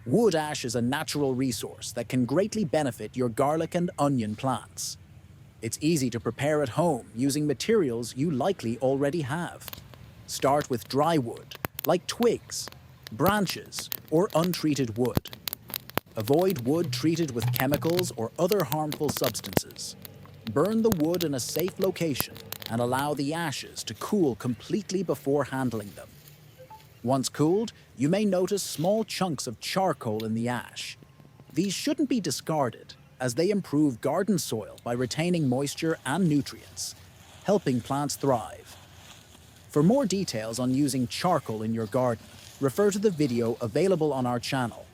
Wood ash is a natural resource that can greatly benefit your garlic and onion plants. It's easy to prepare at home using materials you likely already have. Start with dry wood, like twigs, branches, or untreated wood. Avoid wood treated with chemicals or other harmful substances. Burn the wood in a safe location and allow the ashes to cool completely before handling them. Once cooled, you may notice small chunks of charcoal in the ash. These shouldn't be discarded, as they improve garden soil by retaining moisture and nutrients, helping plants thrive. For more details on using charcoal in your garden, refer to the video available on our channel.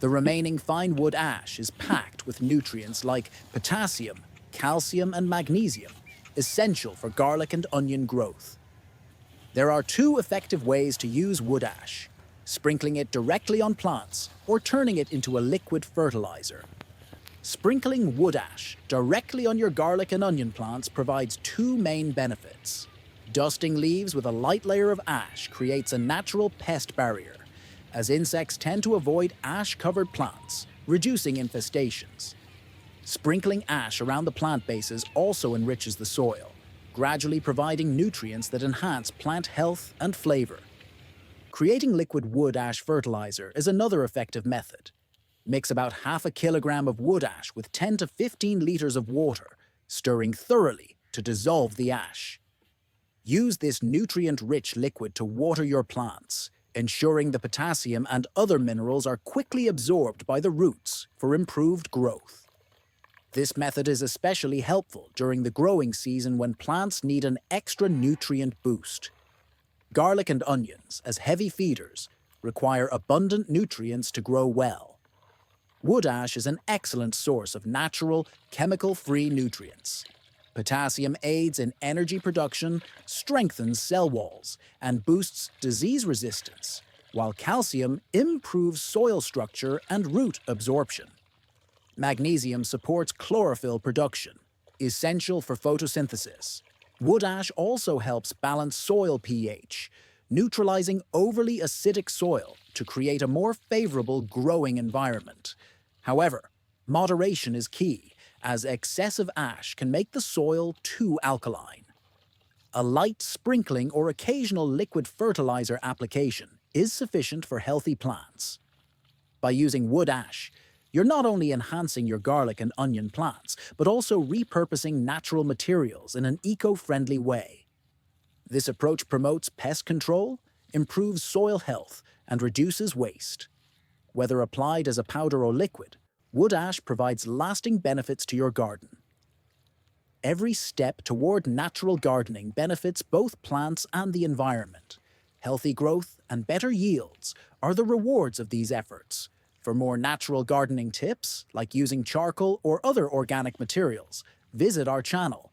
The remaining fine wood ash is packed with nutrients like potassium, calcium, and magnesium, essential for garlic and onion growth. There are two effective ways to use wood ash: sprinkling it directly on plants or turning it into a liquid fertilizer. Sprinkling wood ash directly on your garlic and onion plants provides two main benefits. Dusting leaves with a light layer of ash creates a natural pest barrier, as insects tend to avoid ash-covered plants, reducing infestations. Sprinkling ash around the plant bases also enriches the soil, gradually providing nutrients that enhance plant health and flavor. Creating liquid wood ash fertilizer is another effective method. Mix about half a kilogram of wood ash with 10 to 15 liters of water, stirring thoroughly to dissolve the ash. Use this nutrient-rich liquid to water your plants, ensuring the potassium and other minerals are quickly absorbed by the roots for improved growth. This method is especially helpful during the growing season when plants need an extra nutrient boost. Garlic and onions, as heavy feeders, require abundant nutrients to grow well. Wood ash is an excellent source of natural, chemical-free nutrients. Potassium aids in energy production, strengthens cell walls, and boosts disease resistance, while calcium improves soil structure and root absorption. Magnesium supports chlorophyll production, essential for photosynthesis. Wood ash also helps balance soil pH, neutralizing overly acidic soil to create a more favorable growing environment. However, moderation is key, as excessive ash can make the soil too alkaline. A light sprinkling or occasional liquid fertilizer application is sufficient for healthy plants. By using wood ash, you're not only enhancing your garlic and onion plants, but also repurposing natural materials in an eco-friendly way. This approach promotes pest control, improves soil health, and reduces waste. Whether applied as a powder or liquid, wood ash provides lasting benefits to your garden. Every step toward natural gardening benefits both plants and the environment. Healthy growth and better yields are the rewards of these efforts. For more natural gardening tips, like using charcoal or other organic materials, visit our channel.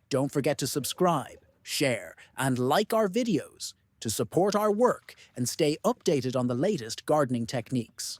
Don't forget to subscribe, share, and like our videos to support our work and stay updated on the latest gardening techniques.